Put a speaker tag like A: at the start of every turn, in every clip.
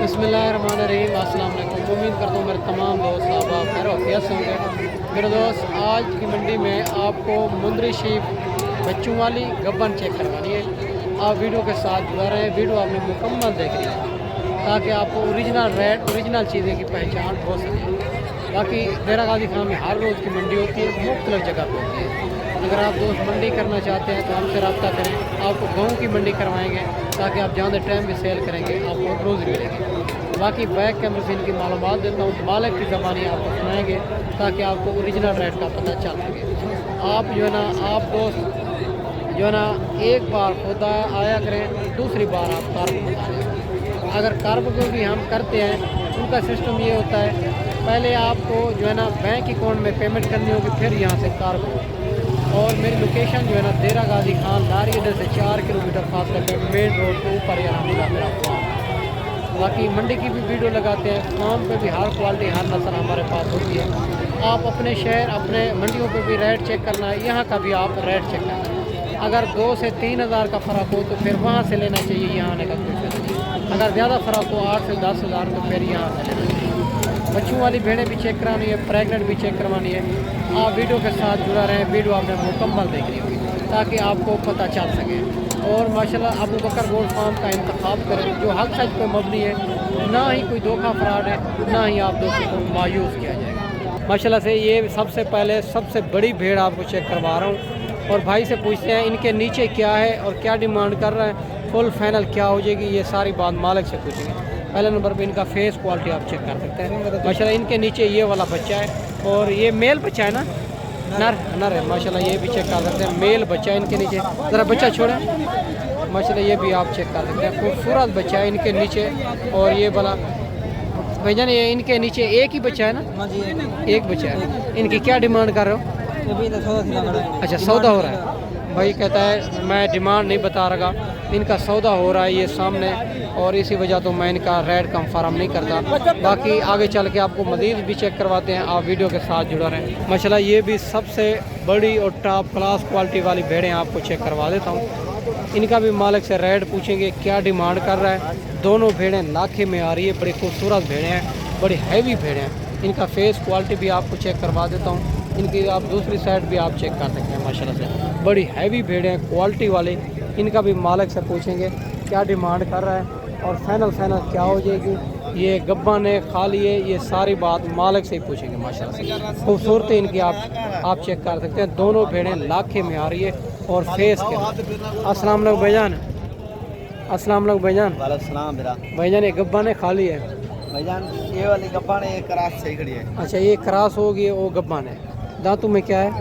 A: बिस्मिल्लाहिर्रहमानिर्रहीम। अस्सलाम वालेकुम। उम्मीद करता हूँ मेरे तमाम दोस्त आप खैर वाफियत से होंगे। मेरे दोस्त, आज की मंडी में आपको मुंदरी शीप बच्चों वाली गब्बन चेक करवानी है। आप वीडियो के साथ जुड़ा रहे हैं, वीडियो आपने मुकम्मल देख रही है ताकि आपको ओरिजिनल रेट, ओरिजिनल चीज़ें की पहचान हो सके। बाकी डेरा गाजी खान में हर रोज़ की मंडी होती है, मुख्तलिफ जगह पर होती है। अगर आप दोस्त मंडी करना चाहते हैं तो हमसे रब्ता करें, आपको गाँव की मंडी करवाएंगे ताकि आप जहाँ टाइम भी सेल करेंगे आपको रोज़ मिलेगी। बाकी बैक कैमरे से इनकी मालूमात देता हूँ, मालिक की ज़बानी आपको सुनाएंगे ताकि आपको ओरिजिनल रेट का पता चल सके। आप जो है ना, आप दोस्त जो है ना, एक बार खुद आया करें, दूसरी बार आप कार्ब बताएँ। अगर कार्ब को भी हम करते हैं, उनका सिस्टम ये होता है, पहले आपको जो है ना बैंक अकाउंट में पेमेंट करनी होगी, फिर यहाँ से कार्ब हो। और मेरी लोकेशन जो है ना, डेरा गाजी खान नारियल से 4 किलोमीटर फासले पे मेन रोड के ऊपर यहाँ मिला मेरा फार्म। बाकी मंडी की भी वीडियो लगाते हैं, फार्म पे भी हर क्वालिटी हर नस्ल हमारे पास होती है। आप अपने शहर, अपने मंडियों पे भी रेट चेक करना है, यहाँ का भी आप रेट चेक करना है। अगर 2 से 3 हज़ार का फ़र्क हो तो फिर वहाँ से लेना चाहिए, यहाँ आने का कोई फ़ायदा नहीं। अगर ज़्यादा फ़र्क हो 8 से 10 हज़ार तो फिर यहाँ से लेना चाहिए। बच्चों वाली भेड़ें भी चेक करानी है, प्रेगनेंट भी चेक करवानी है। आप वीडियो के साथ जुड़ा रहें, वीडियो आपने मुकम्मल देख ली होगी ताकि आपको पता चल सके। और माशाल्लाह अबू बकर गोल्ड फार्म का इंतखाब करें जो हक सच पे मबनी है, ना ही कोई धोखा फ्रॉड है, ना ही आप दोस्तों को मायूस किया जाएगा। माशाल्लाह से ये सबसे पहले सबसे बड़ी भेड़ आपको चेक करवा रहा हूँ। और भाई से पूछते हैं इनके नीचे क्या है और क्या डिमांड कर रहे हैं, फुल फाइनल क्या हो जाएगी, ये सारी बात मालिक से पूछेंगे। पहले नंबर पे इनका फेस क्वालिटी आप चेक कर सकते हैं। माशाल्लाह इनके नीचे ये वाला बच्चा है और ये मेल बच्चा है ना, नर है। माशाल्लाह ये भी चेक कर सकते हैं, मेल बच्चा है इनके नीचे। ज़रा बच्चा छोड़े, माशाल्लाह ये भी आप चेक कर सकते हैं, खूबसूरत बच्चा है इनके नीचे। और ये वाला भैया ये इनके नीचे एक ही बच्चा है ना? एक बच्चा है। इनकी क्या डिमांड कर रहे हो? अच्छा, सौदा हो रहा है। भाई कहता है मैं डिमांड नहीं बता रहा, इनका सौदा हो रहा है ये सामने, और इसी वजह तो मैं इनका रेट कंफर्म नहीं करता। बाकी आगे चल के आपको मज़ीद भी चेक करवाते हैं, आप वीडियो के साथ जुड़ा रहें। माशाल्लाह ये भी सबसे बड़ी और टॉप क्लास क्वालिटी वाली भेड़ें आपको चेक करवा देता हूँ। इनका भी मालिक से रेट पूछेंगे क्या डिमांड कर रहा है। दोनों भेड़ें लाखे में आ रही है, बड़ी खूबसूरत भेड़ें हैं, बड़ी हैवी भेड़ें हैं। इनका फेस क्वालिटी भी आपको चेक करवा देता हूँ। इनकी आप दूसरी साइड भी आप चेक कर सकते हैं। माशाल्लाह से बड़ी हैवी भेड़ें हैं, क्वालिटी वाली। इनका भी मालिक से पूछेंगे क्या डिमांड कर रहा है और फाइनल क्या हो जाएगी, ये गब्बा ने खाली है, ये सारी बात मालिक से ही पूछेंगे। माशाल्लाह से खूबसूरती इनकी आप चेक कर सकते हैं। दोनों भेड़ें लाखे में आ रही है और फेस के। अस्सलाम वालेकुम भाईजान। अस्सलाम वालेकुम भाईजान। भाईजान ये गब्बा ने खाली है
B: भाईजान, ये वाली गब्बा ने क्रॉस सही खड़ी है।
A: अच्छा, ये क्रॉस होगी, वो गब्बा ने। दांतों में क्या है?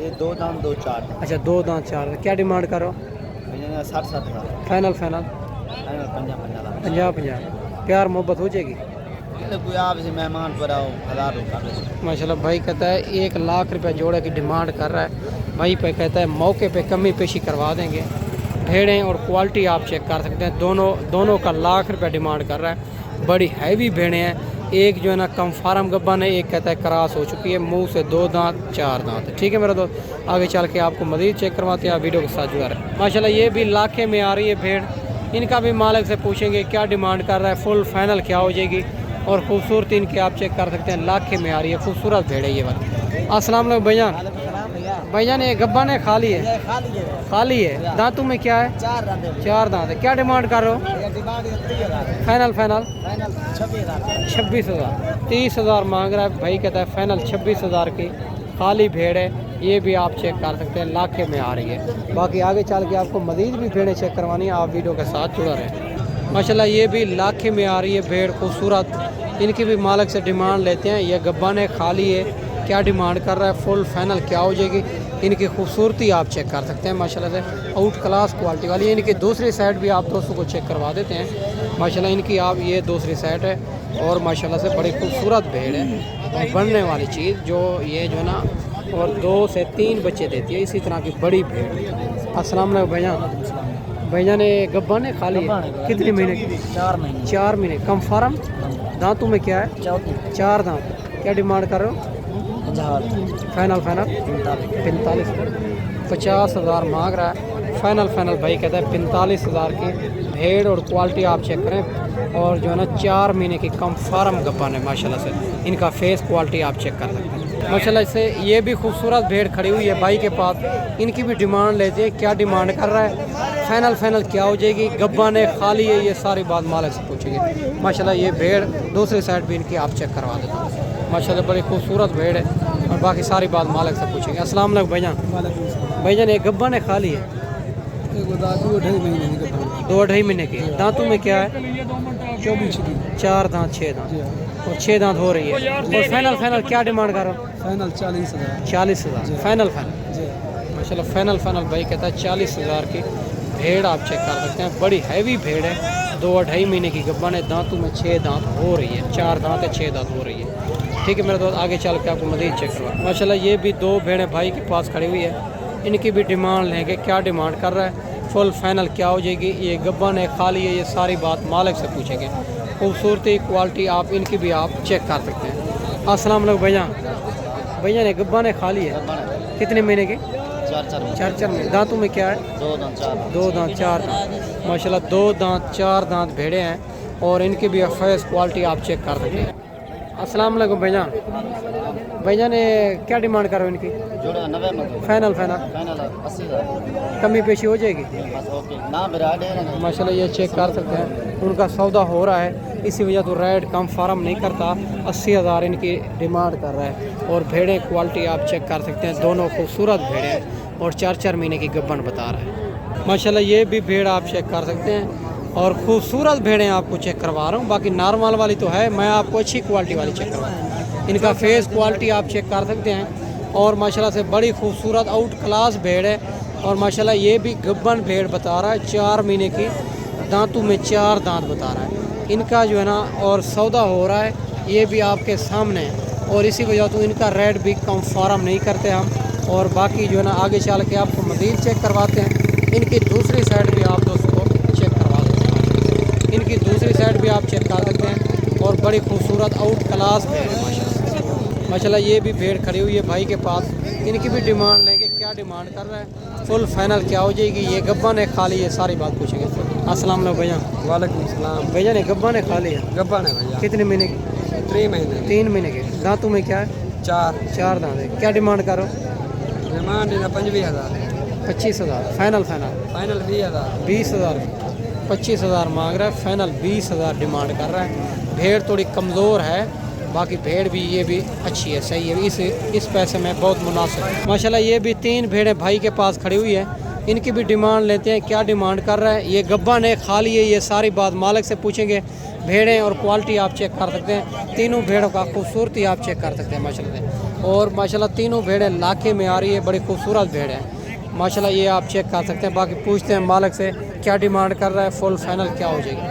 B: ये 2 दांत 2 चार।
A: अच्छा, 2 दांत 4। क्या डिमांड करो?
B: भाईजान 60-70 हज़ार।
A: फाइनल
B: 50-50
A: प्यार मोहब्बत हो जाएगी।
B: कोई आपसे मेहमान पर आओ 1000 रुपये।
A: माशाल्लाह भाई कहता है 1 लाख रुपया जोड़े की डिमांड कर रहा है। भाई पे कहता है मौके पे कमी पेशी करवा देंगे। भेड़ें और क्वालिटी आप चेक कर सकते हैं, दोनों का 1 लाख रुपया डिमांड कर रहा है। बड़ी हैवी भेड़ें हैं। एक जो है ना कंफर्म गब्बा ने, एक कहता है क्रॉस हो चुकी है, मुंह से 2 दांत 4 दांत। ठीक है मेरा दोस्त, आगे चल के आपको मज़ीद चेक करवाते हैं, आप वीडियो के साथ जुड़ा रहे। माशाल्लाह ये भी लाखे में आ रही है भेड़। इनका भी मालिक से पूछेंगे क्या डिमांड कर रहा है, फुल फाइनल क्या हो जाएगी। और खूबसूरती इनकी आप चेक कर सकते हैं, लाखे में आ रही है, खूबसूरत भेड़ है ये वाली। अस्सलाम वालेकुम भाईजान। भाईजान ये गब्बा ने खाली है? खाली है। दांतों में क्या है? 4 दांत है। क्या डिमांड कर रहे हो? फाइनल 26 हज़ार। 30 हज़ार मांग रहा है भाई, कहता है फाइनल 26 हज़ार की खाली भेड़ है। ये भी आप चेक कर सकते हैं, लाखे में आ रही है। बाकी आगे चल के आपको मज़ीद भी भेड़ें चेक करवानी है, आप वीडियो के साथ जुड़ा रहें। माशाल्लाह ये भी लाखे में आ रही है भेड़, खूबसूरत। इनकी भी मालिक से डिमांड लेते हैं। ये गब्बा ने खाली है, क्या डिमांड कर रहा है, फुल फाइनल क्या हो जाएगी। इनकी खूबसूरती आप चेक कर सकते हैं, माशाल्लाह से आउट क्लास क्वालिटी वाली। इनकी दूसरी साइड भी आप दोस्तों को चेक करवा देते हैं। माशाल्लाह इनकी आप ये दूसरी साइड है और माशाल्लाह से बड़ी खूबसूरत भेड़ है और बनने वाली चीज़ जो ये जो ना, और 2 से 3 बच्चे देती है, इसी तरह की बड़ी भेड़। अस्सलाम वालेकुम भाईजान। भाईजान ये गब्बा ने खाली है, कितने महीने की? 4 महीने। कंफर्म? दांतों में क्या है? 4 दांत। क्या डिमांड कर रहे हो? फाइनल 45 50 हज़ार मांग रहा है। फाइनल भाई कहता है 45 हज़ार की भेड़ और क्वालिटी आप चेक करें। और जो है ना 4 महीने की कम फार्म गब्बन है माशाल्लाह से। इनका फेस क्वालिटी आप चेक कर सकते हैं माशाल्लाह से। ये भी खूबसूरत भेड़ खड़ी हुई है भाई के पास। इनकी भी डिमांड लेते हैं, क्या डिमांड कर रहा है, फाइनल क्या हो जाएगी, गब्बन है खाली है, ये सारी बात मालिक से पूछेंगे माशाल्लाह। ये भेड़ दूसरी साइड भी इनकी आप चेक करवा देता हूँ माशाल्लाह। बड़ी खूबसूरत भेड़ है और बाकी सारी बात मालिक से पूछेंगे। अस्सलाम वालेकुम भाईजान। भाईजान ये गब्बन है खाली है? 2-2.5 महीने की। दांतों में क्या है? 4 दांत 6 दांत और 6 दांत हो रही है। और फाइनल क्या डिमांड कर रहा हूँ?
B: फाइनल 40,000।
A: 40,000 फाइनल माशाल्लाह। फाइनल भाई कहता है 40,000 की भेड़ आप चेक कर सकते हैं। बड़ी हैवी भेड़ है, 2-2.5 महीने की गब्बन है। दांतों में 6 दांत हो रही है, 4 दांत है 6 दांत हो रही है। ठीक है मेरे दोस्त, आगे चल के आपको मज़ीद चेक करवा माशाल्लाह। ये भी 2 भेड़ें भाई के पास खड़ी हुई है। इनकी भी डिमांड लेंगे, क्या डिमांड कर रहा है, फुल फाइनल क्या हो जाएगी, ये गब्बन है खाली है, ये सारी बात मालिक से पूछेंगे। खूबसूरती क्वालिटी आप इनकी भी आप चेक कर सकते हैं। अस्सलाम वालेकुम भैया ने गब्बन है खाली है? कितने महीने की? 4 महीने। दांतों में क्या है? 2 दांत 4 दांत माशाल्लाह। 2 दांत 4 दांत भेड़े हैं और इनकी भी फेस क्वालिटी आप चेक कर सकते हैं। अस्सलाम वालेकुम भैया ने क्या डिमांड करो इनकी? फाइनल
B: 80,000
A: कमी पेशी हो जाएगी माशाल्लाह। ये चेक कर सकते हैं, उनका सौदा हो रहा है, इसी वजह तो रेट कम फार्म नहीं करता। 80,000 इनकी डिमांड कर रहा है। और भेड़ें क्वालिटी आप चेक कर सकते हैं, दोनों खूबसूरत भेड़ें हैं और 4 महीने की गब्बन बता रहा है माशाल्लाह। ये भी भेड़ आप चेक कर सकते हैं और खूबसूरत भेड़ें आपको चेक करवा रहा हूँ। बाकी नॉर्मल वाली तो है, मैं आपको अच्छी क्वालिटी वाली चेक करवा रहा हूँ। इनका फेस क्वालिटी आप चेक कर सकते हैं और माशाल्लाह से बड़ी खूबसूरत आउट क्लास भेड़ है। और माशाल्लाह ये भी गब्बन भेड़ बता रहा है, 4 महीने की, दांतों में 4 दांत बता रहा है इनका जो है ना। और सौदा हो रहा है, ये भी आपके सामने है और इसी वजह तो इनका रेट भी कम फार्म नहीं करते हम। और बाकी जो है ना आगे चल के आपको मज़ीद चेक करवाते हैं। इनकी दूसरी साइड भी आप दोस्तों चेक करवा सकते हैं, इनकी दूसरी साइड भी आप चेक कर सकते हैं। और बड़ी खूबसूरत आउट क्लास भेड़ माशाल्लाह। ये भी भेड़ खड़ी हुई है भाई के पास। इनकी भी डिमांड लेंगे, क्या डिमांड कर रहा है, फुल फाइनल क्या हो जाएगी, ये गब्बन है खाली है, सारी बात पूछेंगे। अस्सलाम वालेकुम भैया।
B: वालेकुम सलाम।
A: भैया ने गब्बन है खाली है?
B: गब्बन है भैया।
A: कितने महीने की? 3 महीने के। दांतों में क्या है? 4 दांत है। क्या डिमांड करो?
B: डिमांड 25,000।
A: 25,000 फाइनल
B: 20,000।
A: 20,000 25,000 मांग रहा है, फाइनल 20,000 डिमांड कर रहा है। भेड़ थोड़ी कमज़ोर है, बाकी भेड़ भी ये भी अच्छी है, सही है, इस पैसे में बहुत मुनासिब है माशाल्लाह। ये भी 3 भेड़ें भाई के पास खड़ी हुई है। इनकी भी डिमांड लेते हैं, क्या डिमांड कर रहा है, ये गब्बन है खाली है, ये सारी बात मालिक से पूछेंगे। भेड़ें और क्वालिटी आप चेक कर सकते हैं, तीनों भेड़ों का खूबसूरती आप चेक कर सकते हैं माशाल्लाह से। और माशाल्लाह तीनों भेड़ें लाखे में आ रही है, बड़ी खूबसूरत भेड़ है माशाल्लाह। ये आप चेक कर सकते हैं। बाकी पूछते हैं मालिक से क्या डिमांड कर रहा है, फुल फाइनल क्या हो जाएगी।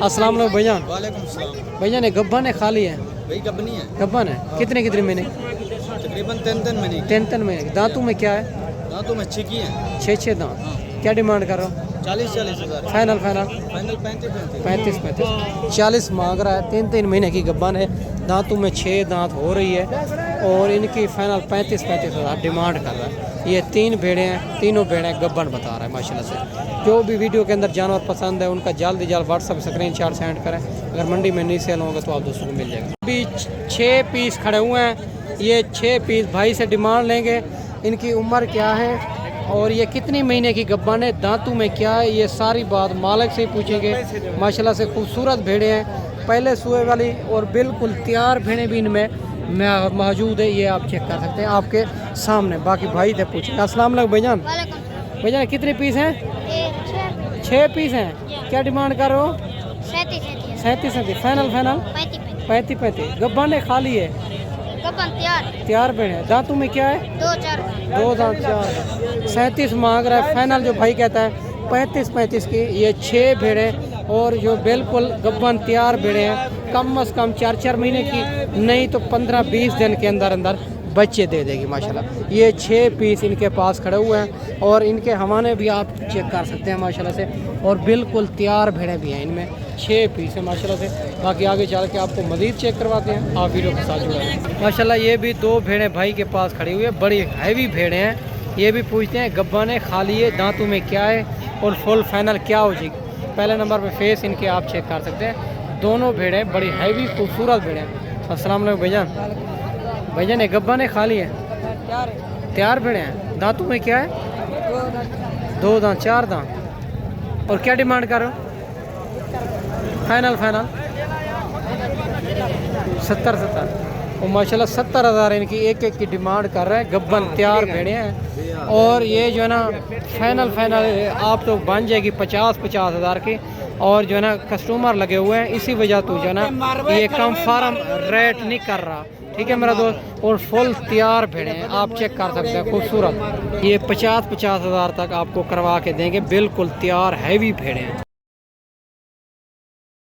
A: अस्सलाम वालेकुम भैया।
B: वालेकुम सलाम।
A: भैया ने गब्बन है खाली है?
B: भाई गब्बनी है।
A: गब्बन है कितने महीने?
B: तकरीबन 3 महीने।
A: 3 महीने। दांतों में क्या है?
B: दांतों में 6 है।
A: 6 दांत। क्या डिमांड कर रहा हूँ?
B: 40,000
A: फाइनल
B: 35,000।
A: 35 40 मांग रहा है। 3 महीने की गब्बन है, दांतों में 6 दांत हो रही है और इनकी फाइनल 35,000 डिमांड कर रहा है। ये 3 भेड़ें हैं, तीनों भेड़ें गब्बन बता रहा है माशाल्लाह से। जो भी वीडियो के अंदर जानवर पसंद है उनका जल्द व्हाट्सअप स्क्रीनशॉट सेंड करें। अगर मंडी में नहीं सेल होगा तो आप दोस्तों को मिल जाएगा। अभी 6 पीस खड़े हुए हैं, ये 6 पीस भाई से डिमांड लेंगे। इनकी उम्र क्या है और ये कितनी महीने की गब्बन है, दांतों में क्या है, ये सारी बात मालिक से ही पूछेंगे माशाल्लाह से। खूबसूरत भेड़ें हैं, पहले सुए वाली और बिल्कुल तैयार भेड़ें भी इनमें मौजूद है, ये आप चेक कर सकते हैं आपके सामने। बाकी भाई से पूछेंगे। अस्सलाम वालेकुम भाईजान। भैया कितने पीस हैं? 6 पीस हैं। क्या डिमांड कर रहे हो? 37 फाइनल 35 गब्बन है खाली है? तैयार भेड़ है। दांतों में क्या है? 2 दांत 4। 37 मांग रहा है, फाइनल जो भाई कहता है 35 की। ये 6 भेड़े और जो बिल्कुल गब्बन तैयार भेड़े हैं, कम से कम 4 महीने की, नहीं तो 15-20 दिन के अंदर बच्चे दे देगी माशाल्लाह। ये 6 पीस इनके पास खड़े हुए हैं और इनके हवाने भी आप चेक कर सकते हैं माशाल्लाह से। और बिल्कुल तैयार भेड़ें भी हैं, इनमें 6 पीस है माशाल्लाह से। बाकी आगे चल के आपको मज़ीद चेक करवाते हैं, आप वीडियो के साथ जुड़े हैं माशाल्लाह। ये भी 2 भेड़ें भाई के पास खड़ी हुई है, बड़ी हैवी भेड़ें हैं। ये भी पूछते हैं गब्बन है खाली है, दांतों में क्या है और फुल फाइनल क्या हो जाएगी। पहले नंबर पे फेस इनके आप चेक कर सकते हैं। दोनों भेड़ें बड़ी हैवी खूबसूरत भेड़ें। अस्सलाम वालेकुम भाईजान। भाईजान ये गब्बा ने खा लिए तैयार भेड़े हैं। दांतों में क्या है? 2 दांत 4 दांत। और क्या डिमांड कर रहे हो? फाइनल 70 और माशाल्लाह 70,000 इनकी एक की डिमांड कर रहे हैं। गब्बन तैयार भेड़े हैं और ये जो है ना फाइनल आप तो बन जाएगी 50,000 की। और जो है ना कस्टमर लगे हुए हैं, इसी वजह तो जो है ना ये कम फार्म रेट नहीं कर रहा। ठीक है मेरा दोस्त। और फुल तैयार भेड़े हैं, आप चेक कर सकते हैं खूबसूरत। ये 50,000 तक आपको करवा के देंगे। बिल्कुल तैयार हैवी भेड़े हैं।